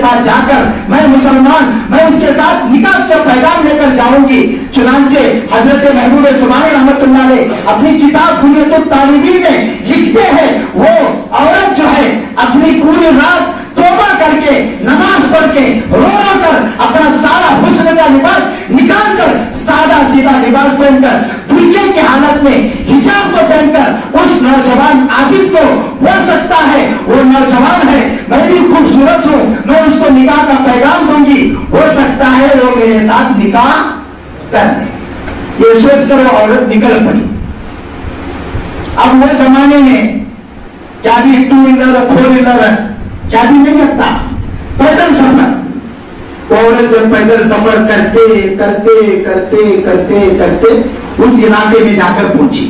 पास जाकर मैं मुसलमान, मैं उसके साथ निकाह का पैगाम लेकर जाऊंगी। चुनांचे हजरत महबूब सुभानी रहमतुल्लाह अलैह अपनी किताब बुनियतुत तालिबीन में लिखते हैं, वो औरत जो है अपनी पूरी रात तौबा करके नमाज पढ़ के रो कर अपना सारा हुस्न का लिबास निकाल कर सादा सीधा लिबास पहनकर बुर्के की हालत में हिजाब को पहनकर उस नौजवान आबिद को हो सकता है वो नौजवान है, मैं भी खूबसूरत हूँ, मैं उसको निकाह का पैगाम दूंगी, हो सकता है वो मेरे साथ निकाह कर ले। ये सोचकर वो औरत निकल पड़ी। अब वो जमाने में क्या भी 2 व्हीलर 4 व्हीलर क्या भी नहीं लगता, पैदल सफर। वो औरत जब पैदल सफर करते करते करते करते करते उस इलाके में जाकर पहुंची।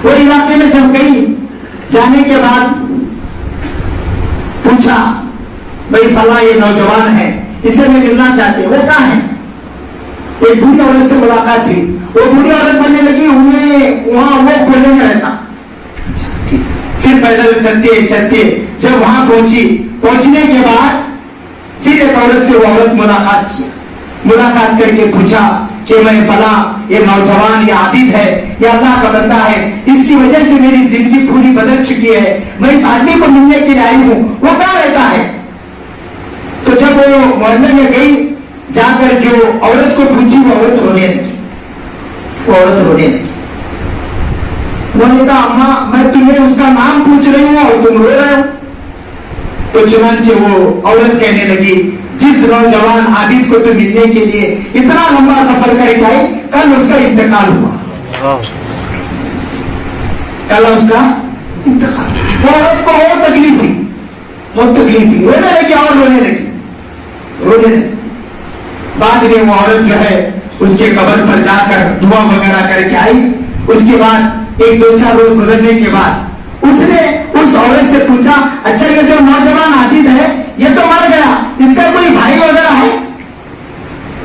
वो इलाके में जब गई, जाने के बाद पूछा, भाई फला ये नौजवान है, इसे मैं मिलना चाहते, वो कहाँ है? एक बूढ़ी औरत से मुलाकात हुई। वो बूढ़ी औरत बनने लगी, उन्हें वहां वो कोने में रहता। अच्छा ठीक। फिर पैदल चलते चलते जब वहां पहुंची, पहुंचने के बाद फिर एक औरत से वो औरत मुलाकात किया। मुलाकात करके पूछा कि मैं फला ये नौजवान, ये आबिद है, ये अल्लाह का बंदा है, इसकी वजह से मेरी जिंदगी पूरी बदल चुकी है, मैं इस आदमी को मिलने के लिए आई हूं, वो कहाँ रहता है? तो जब वो मोहल्ले में गई, जाकर जो औरत को पूछी, वो औरत रोने लगी। वो औरत रोने लगी। उन्होंने कहा, अम्मा मैं तुम्हें उसका नाम पूछ रही हूँ और तुम रो रहे हो। तो चुनांचे वो औरत कहने लगी, जिस नौजवान आबिद को तो मिलने के लिए इतना लंबा सफर करके आई, कल उसका इंतकाल हुआ। कल उसका इंतकाल। वो औरत को और तकलीफ हुई, बहुत तकलीफ हुई, रोने लगी और रोने लगी, रोने लगी। बाद में वो औरत जो है उसके कब्र पर जाकर दुआ वगैरह करके आई। उसके बाद 1-2-4 रोज गुजरने के बाद उसने उस औरत से पूछा, अच्छा ये जो नौजवान आबिद है ये तो मर गया, इसका कोई भाई वगैरह है?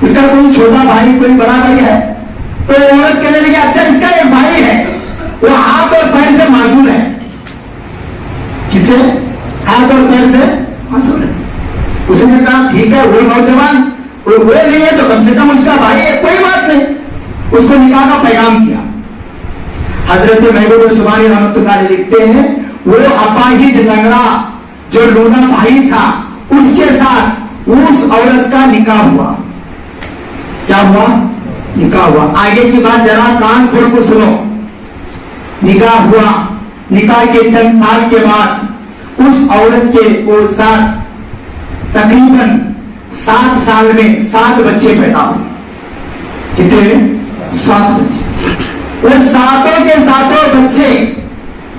इसका कोई छोटा भाई, कोई बड़ा भाई है? तो औरत कहने लगी, अच्छा इसका एक भाई है, वो हाथ और पैर से माजूर है। किसे? हाथ और पैर से माजूर है। उसने कहा ठीक है, वो नौजवान वो नहीं है तो कम से कम उसका भाई है, कोई बात नहीं। उसको निकाह का पैगाम किया। हजरत महबूब सुभानी रहमतुल्लाह अलैह लिखते हैं, वो अपाहिज लंगड़ा जो लूना भाई था, उसके साथ उस औरत का निकाह हुआ। क्या हुआ? निकाह हुआ। आगे की बात जरा कान खोल कर सुनो। निकाह हुआ। निकाह के चंद साल के बाद उस औरत के साथ तकरीबन 7 साल में 7 बच्चे पैदा हुए। कितने? 7 बच्चे। वो सातों के सातों बच्चे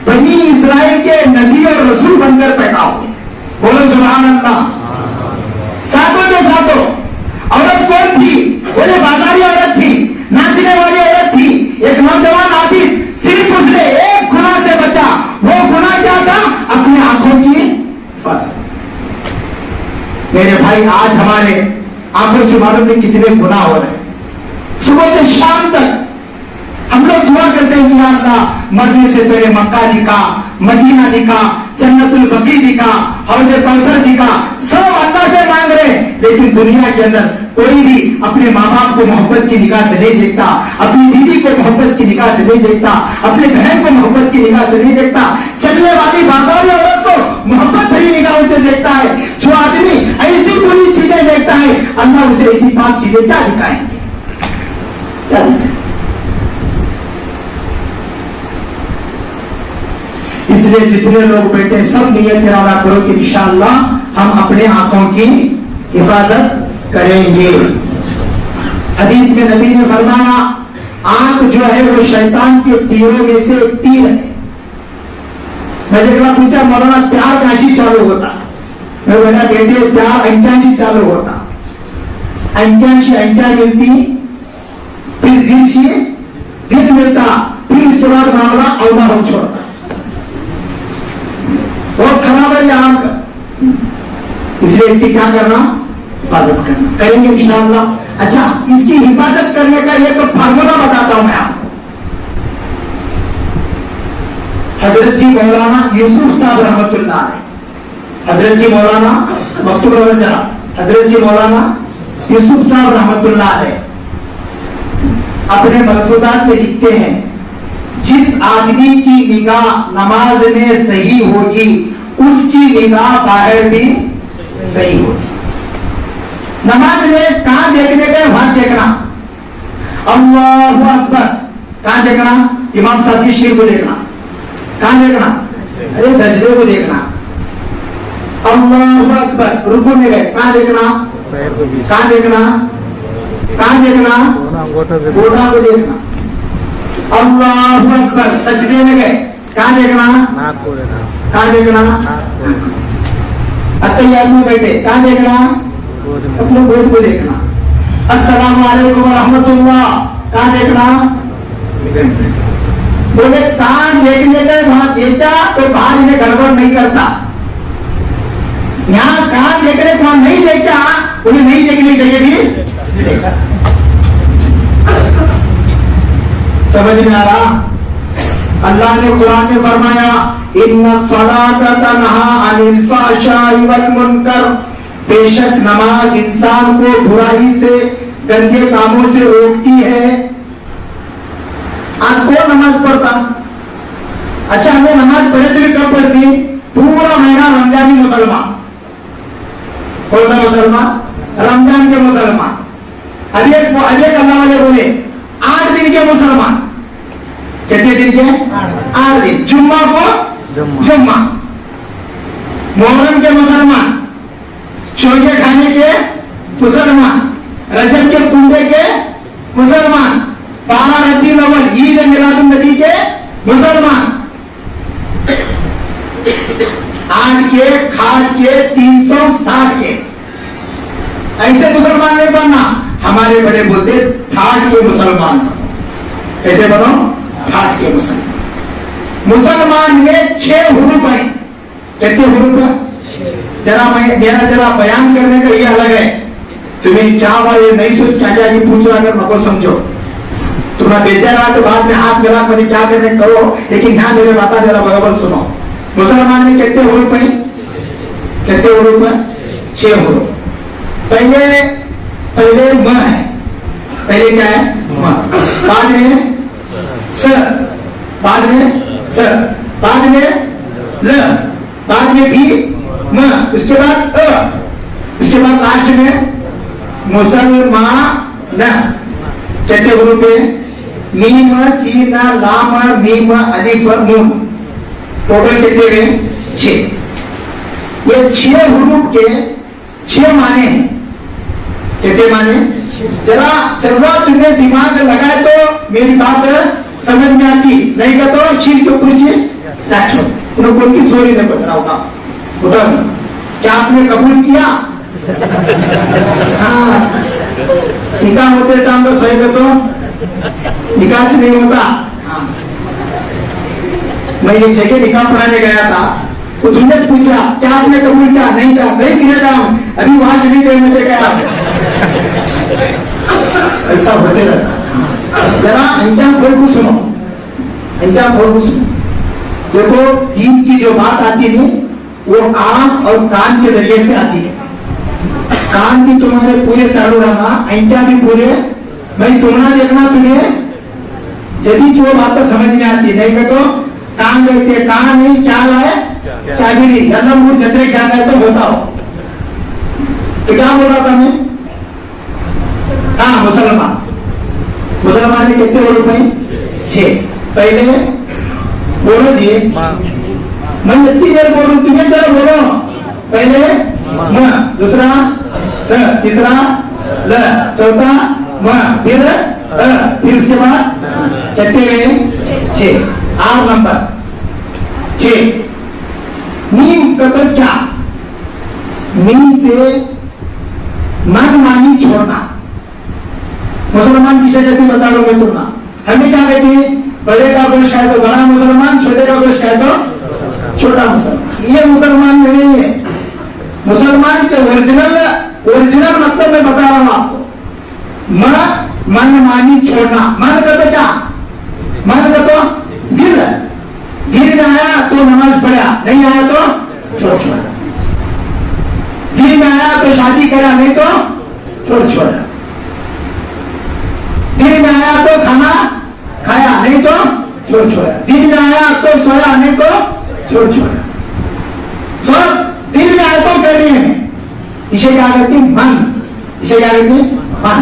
बनी इस्राइल के नबी और रसूल बनकर पैदा हुए। बोलो सुभान अल्लाह। सातों के सातों। औरत कौन थी? वो जो बाजारी औरत थी, नाचने वाली औरत थी, एक नौजवान आबिद, सिर्फ उसने एक गुनाह से बचा। वो गुनाह क्या था? अपनी आंखों की हिफाजत। मेरे भाई, आज हमारे आंखों से मालूम नहीं कितने गुनाह हो रहे हैं। सुबह से शाम तक हम लोग दुआ करते हैं कि या अल्लाह मरने से पहले मक्का दिखा, मदीना दिखा, जन्नतुल बकी दिखा, हौज कौसर दिखा, सब अल्लाह से मांग रहे हैं। लेकिन दुनिया के अंदर कोई भी अपने माँ बाप को मोहब्बत की निगाह से नहीं देखता, अपनी बीवी को मोहब्बत की निगाह से नहीं देखता, अपने बहन को मोहब्बत की निगाह से नहीं देखता, चलने वाली बाजारी औरत को मोहब्बत भरी निगाहों से देखता है। जो आदमी ऐसी बुरी चीजें देखता है, अल्लाह उसे ऐसी पाक चीजें क्या दिखाएंगे? क्या दिखाएंगे? इसलिए जितने लोग बैठे सब नियत इरादा करो कि इंशाअल्लाह हम अपने आंखों की हिफाजत करेंगे। हदीस में नबी ने फरमाया, आंख जो है वो शैतान के तीरों में से एक तीर है। मैं जब पूछा, मौलाना प्यार काशी चालू होता? मैं बोला, बेटे प्यार अंक्यांशी चालू होता, अंक्यांशी अंक्या मिलती, फिर दिल से दिल मिलता, फिर उसके बाद मामला अवधा हो छोड़ता। बहुत खराब है यहाँ का। इसलिए इसकी क्या करना? हिफाजत करना। करेंगे इंशाअल्लाह। अच्छा, इसकी हिफाजत करने का एक फार्मूला बताता हूं मैं आपको। हजरत जी मौलाना यूसुफ साहब रहमतुल्लाह अलैह, हजरत जी मौलाना मकसूद रजा, हजरत जी मौलाना यूसुफ साहब रहमतुल्लाह अलैह अपने मलफूजात में लिखते हैं, जिस आदमी की निगाह नमाज में सही होगी उसकी निगाह बाहर भी सही होगी। नमाज में कहां देखने का, वहां देखना, अल्लाहु अकबर कहां देखना, इमाम साहब की शीर को देखना, कहां देखना, अरे सजदे को देखना, अल्लाहु अकबर रुकू में गए कहां देखना, कहां देखना, कहां देखना, घोड़ा को देखना, अल्लाहु अकबर सजदे में गए कहां देखना, कहां देखना, अत्तहियात में बैठे कहां देखना, अपने गोद को देखना, अस्सलामु अलैकुम व रहमतुल्लाह कहां देखना, बोले कहां देखने का वहां देखा तो बाहर में गड़बड़ नहीं करता, यहाँ कहां देखने को वहां नहीं देखा, उन्हें नहीं देखने की जगह भी देखा। समझ में आ रहा? अल्लाह ने कुरान में फरमाया, इन्ना सलाता तन्हा अनिल फहशाई वल मुनकर, बेशक नमाज इंसान को बुराई से, गंदे कामों से रोकती है। आज कौन नमाज पढ़ता? अच्छा, हमें नमाज पढ़े तो भी कब पढ़ती? पूरा महीना रमजानी मुसलमान। कौन सा मुसलमान? रमजान के मुसलमान। अभी एक अल्लाह वाले बोले 8 दिन के मुसलमान। कितने दिन के? 8 दिन। जुम्मा को जुम्मा, मोहर्रम के मुसलमान, शोके खाने के मुसलमान, रजब के कुंडे के मुसलमान, 12 रबीउल अव्वल ईद मिलादुन नबी के मुसलमान, 8 के खाट के 360 के, ऐसे मुसलमान नहीं बनना। हमारे बड़े बोलते ठाट के मुसलमान बनो। कैसे बनो? ठाट के मुसलमान। मुसलमान में 6 हुरूफ है। कितने हुरूफ है? मेरा जरा बयान करने का ये अलग है। तुम्हें क्या हुआ ये नहीं सोच, क्या क्या पूछ रहा, अगर मको समझो तुम्हारा बेचारा तो बाद में हाथ मिला मुझे क्या करने करो, लेकिन यहाँ मेरे बात जरा बराबर सुनो। मुसलमान में कितने हुरूफ है? कितने हुरूफ है? 6 हुरूफ। पहले म है, पहले क्या है? म। बाद में स, बाद में स, बाद में ल, बाद में भी म, उसके बाद अ, उसके बाद लास्ट में मुसलमान। कहते हुरूफ पे मीम सीन लाम मीम अलिफ नून, टोटल कितने हुए? 6। ये 6 हुरूफ के 6 माने हैं। कितने माने? जरा तुम्हें दिमाग लगाए तो मेरी बात समझ में आती, नहीं का तो शीर के ऊपर चाचो उन्होंने बोल की सोरी देखो जरा उठा उठा, क्या आपने कबूल किया? हाँ, निकाह होते टाइम तो सही में तो निकाह नहीं होता। हाँ। मैं एक जगह निकाह पढ़ाने गया था, वो तुमने पूछा क्या आपने कबूल किया? नहीं था, नहीं किया था, अभी वहां से नहीं गए मुझे क्या। ऐसा होते रहता। जरा अंजाम खोल को सुनो, अंजाम खोल को सुनो। देखो दीन की जो बात आती है वो आंख और कान के जरिए से आती है। कान भी तुम्हारे पूरे चालू रहना, अंजा भी पूरे। मैं तुमना देखना तुम्हें जब जो बात समझ में आती, नहीं तो कान रहते, कान नहीं क्या है, क्या भी नहीं, जन्म जतरे क्या है तो होता हो। तो क्या बोल रहा था मैं? हाँ, मुसलमान। मुसलमान में कितने हुरूफ हैं? 6। पहले बोलो जी, मैं इतनी देर बोलूं, तुम्हें जरा बोलो। पहले म, दूसरा स, तीसरा ल, चौथा म, फिर उसके बाद कितने हुए? 6। 8 नंबर 6। मीम का तो क्या? मीम से मनमानी छोड़ना। मुसलमान की शक्ति बता दो मैं तुमना। हमें क्या कहते हैं? बड़े का गोश्त खाए तो बड़ा मुसलमान, छोटे का गोश्त खाए तो छोटा मुसलमान। ये मुसलमान में नहीं है। मुसलमान के ओरिजिनल मतलब मैं बता रहा हूं आपको। मनमानी छोड़ना। मन का तो क्या? मन का तो दिल में आया तो नमाज पढ़ा, नहीं आया तो छोड़ छोड़ा। आया तो शादी करा, नहीं तो छोड़ा। दिन में आया तो खाना खाया, नहीं तो छोड़ा। दिन में आया तो सोया, नहीं तो छोड़ा। सो दिन में आया तो कर रही है, इसे क्या कहती मन, इसे क्या कहती मन।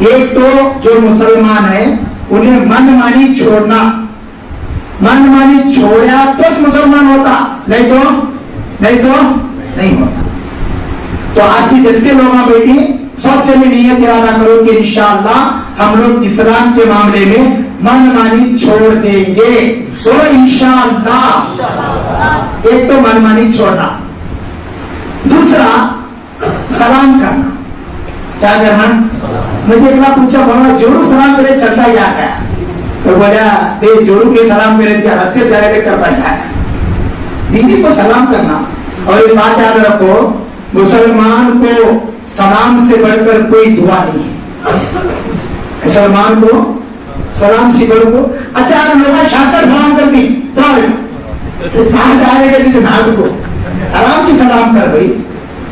एक तो जो मुसलमान है उन्हें मनमानी छोड़ना, मनमानी छोड़ा तो मुसलमान होता, नहीं तो नहीं होता। तो आज की जितने लोग बेटी सब जने नियत इरादा करो कि इंशाअल्लाह हम लोग इस्लाम के मामले में मनमानी छोड़ देंगे। सो इंशाअल्लाह एक तो मनमानी छोड़ना, दूसरा सलाम करना। क्या करना? मुझे एक बार पूछा, बोला जोड़ू सलाम करे चलता क्या गया? तो बोला बे जोड़ू के सलाम करे क्या रस्ते जा रहे करता क्या गया? बीवी को सलाम करना। और एक बात याद रखो, मुसलमान को सलाम से बढ़कर कोई दुआ नहीं है। मुसलमान को सलाम से बढ़कर, अच्छा लोग शाकर सलाम कर दी, चलो कहां जा रहे थे नाग को आराम से सलाम कर भाई।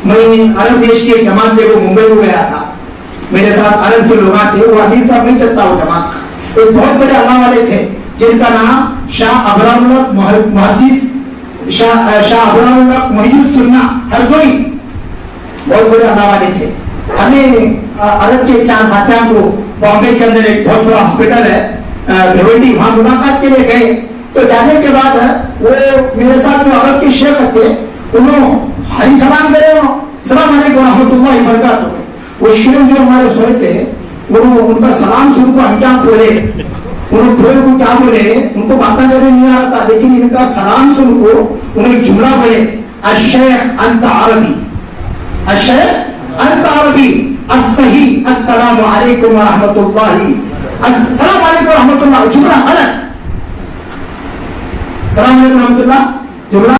मैं अरब देश की एक जमात लेकर मुंबई को गया था, मेरे साथ अरब के लोग थे, वो अमीर साहब नहीं चलता वो जमात का, एक बहुत बड़े अल्लाह वाले थे जिनका नाम शाह अबरामुल्लाह मुहद्दिस शाह अबरामुल्लाह मुहद्दिस सुन्ना हरदोई, बहुत बड़े अल्लाह वाले थे। हमें अरब के 4 साथियों को बॉम्बे के अंदर एक बहुत बड़ा हॉस्पिटल है भिवंडी, वहां मुलाकात के लिए गए। तो जाने के बाद वो मेरे साथ जो अरब के शेख थे उन्होंने हरी सलाम करे, सलाम अलैकुम रहमतुल्लाहि व बरकातुहू। वो शेख जो हमारे सोए थे उनका सलाम सुन को हम क्या खोले, उन्होंने खोल को क्या बोले, उनको बातें करने नहीं आ रहा था, लेकिन इनका सलाम सुन को उन्हें एक जुमला बोले, अश्शैख अंत अरबी, अश्शैख अंत अरबी, अस्सही अस्सलामु अलैकुम व रहमतुल्लाहि, अस्सलामु अलैकुम व रहमतुल्लाह, जुमला गलत, सलाम अलैकुम व रहमतुल्लाह जुमला